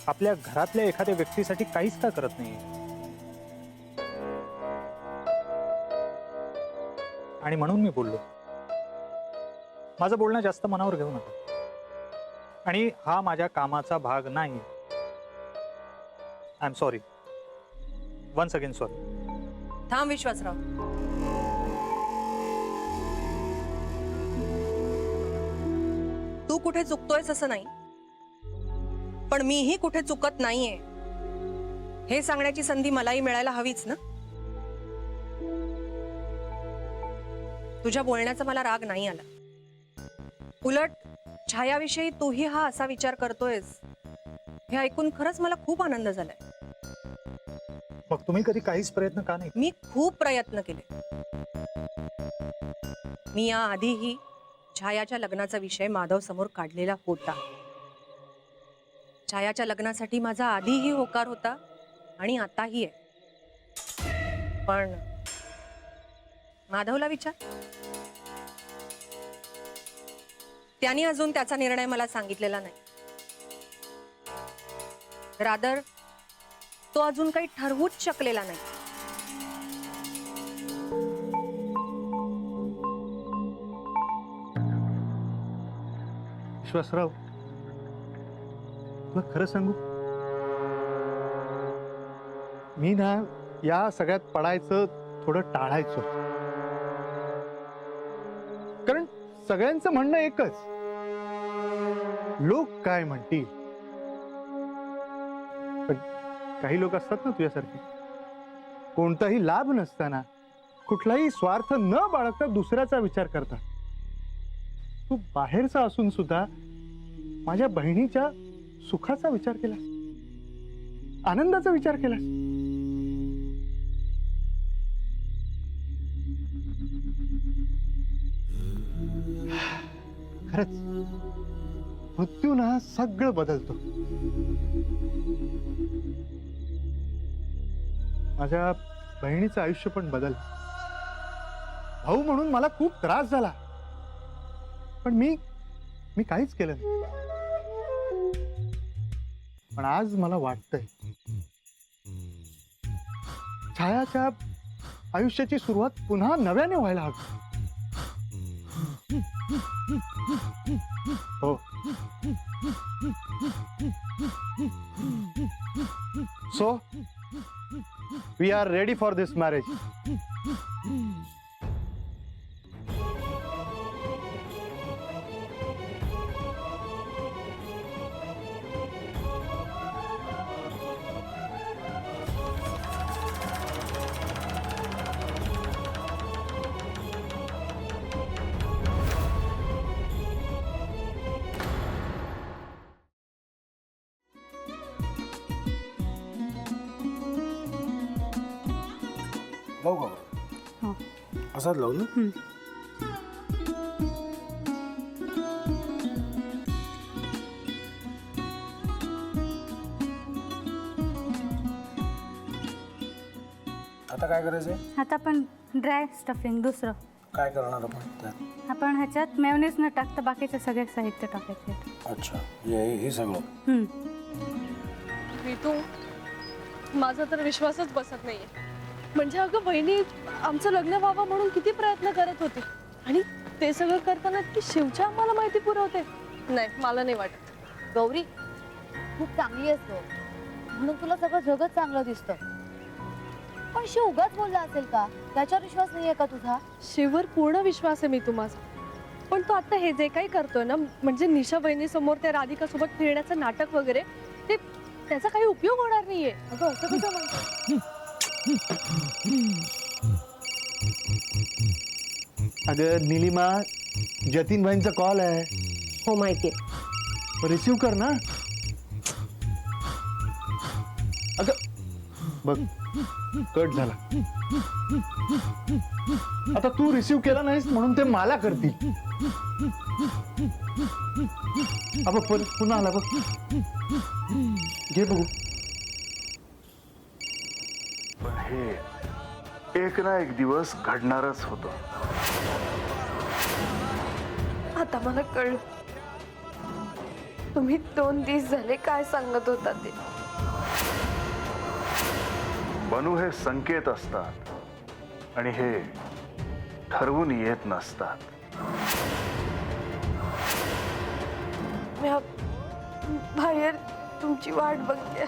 आपल्या घरातल्या एखाद्या व्यक्तीसाठी काहीच का करत नाही? आणि म्हणून मी बोललो, माझं बोलणं जास्त मनावर घेऊ नका. आणि हा माझ्या कामाचा भाग नाही. I am sorry, once again sorry. थांब विश्वासराव. तू कुठे चुकतोयस असं नाही, पण मीही कुठे चुकत नाहीये हे सांगण्याची संधी मलाही मिळायला हवीच ना. तुझ्या बोलण्याचा मला राग नाही आला. उलट छायाविषयी तूही हा असा विचार करतोयस हे ऐकून खरंच मला खूप आनंद झालाय. मग तुम्ही कधी काहीच प्रयत्न का नाही? मी खूप प्रयत्न केले. मी या आधीही छायाच्या लग्नाचा विषय माधव समोर काढलेला होता. छायाच्या लग्नासाठी माझा आधीही होकार होता आणि आताही आहे. पण माधवला विचार, त्याने अजून त्याचा निर्णय मला सांगितलेला नाही. रादर तो अजून काही ठरवूच शकलेला नाही. विश्वासराव, तुला खरं सांगू, मी ना या सगळ्यात पडायचं थोडं टाळायचो. कारण सगळ्यांचं म्हणणं एकच, लोक काय म्हणतील. पण काही लोक असतात ना तुझ्यासारखे, कोणताही लाभ नसताना, कुठलाही स्वार्थ न बाळगता दुसऱ्याचा विचार करतात. तू बाहेरचा असून सुद्धा माझ्या बहिणीच्या सुखाचा विचार केलास, आनंदाचा विचार केलास. खरंच मृत्यू ना सगळं बदलतो. माझ्या बहिणीचं आयुष्य पण बदललं. भाऊ म्हणून मला खूप त्रास झाला, पण मी काहीच केलं नाही. पण आज मला वाटतंय छायाच्या आयुष्याची सुरुवात पुन्हा नव्याने व्हायला हवी. हो, so we are ready for this marriage. लावू का? हो. असाच लावू ना. आता काय करायचंय? आता आपण ड्राय स्टफिंग दुसरं काय करणार आपण त्यात? आपण ह्याच्यात मेयोनीज न टाकता बाकीचे सगळे साहित्य टाकायचे. अच्छा, हे सगळं. ऋतू, माझा तर विश्वासच बसत नाहीये. म्हणजे अगं बहिणी आमचं लग्न व्हावं म्हणून किती प्रयत्न करत होते आणि ते सगळं करताना ती शिवच्या आम्हाला माहिती पुरवते. नाही, मला नाही वाटत. गौरी खूप चांगली असतो म्हणून तुला सगळं जगत चांगलं दिसतं, पण शिव उगाच बोलला असेल का? त्याच्यावर विश्वास नाहीये का तुझा? शिववर पूर्ण विश्वास आहे मी माझा. पण तो आता हे जे काही करतोय ना, म्हणजे निशा बहिणी समोर त्या राधिका सोबत फिरण्याचं नाटक वगैरे, ते त्याचा काही उपयोग होणार नाहीये. अगं असं कसं म्हणतो? अगं निलिमा, जतीन भाईंचा कॉल आहे. हो माहितीये. रिसीव कर ना. अगं बघ, कट झाला. आता तू रिसीव केला नाहीस म्हणून ते मला करतील. अब पुन्हा आला बघ, घे बघू. पण हे एक ना एक दिवस घडणारच होतं. आता मला कळलं तुम्ही 2 दिवस झाले काय सांगत होता ते? बनू हे संकेत असतात आणि हे ठरवून येत नसतात. मी बाहेर तुमची वाट बघते.